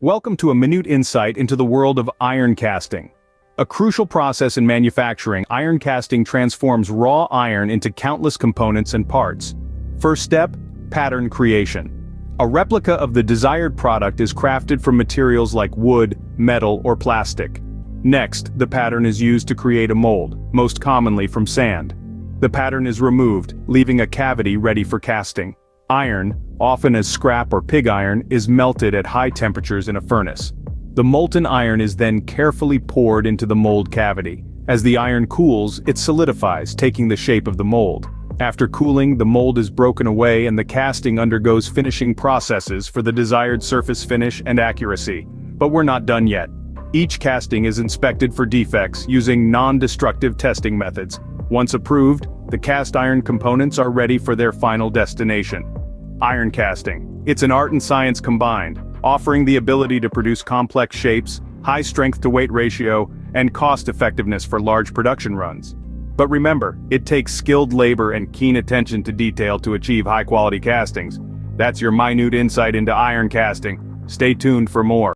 Welcome to a minute insight into the world of iron casting. A crucial process in manufacturing, iron casting transforms raw iron into countless components and parts. First step, pattern creation. A replica of the desired product is crafted from materials like wood, metal, or plastic. Next, the pattern is used to create a mold, most commonly from sand. The pattern is removed, leaving a cavity ready for casting. Iron, often as scrap or pig iron, is melted at high temperatures in a furnace. The molten iron is then carefully poured into the mold cavity. As the iron cools, it solidifies, taking the shape of the mold. After cooling, the mold is broken away and the casting undergoes finishing processes for the desired surface finish and accuracy. But we're not done yet. Each casting is inspected for defects using non-destructive testing methods. Once approved, the cast iron components are ready for their final destination. Iron casting. It's an art and science combined, offering the ability to produce complex shapes, high strength-to-weight ratio, and cost-effectiveness for large production runs. But remember, it takes skilled labor and keen attention to detail to achieve high-quality castings. That's your minute insight into iron casting. Stay tuned for more.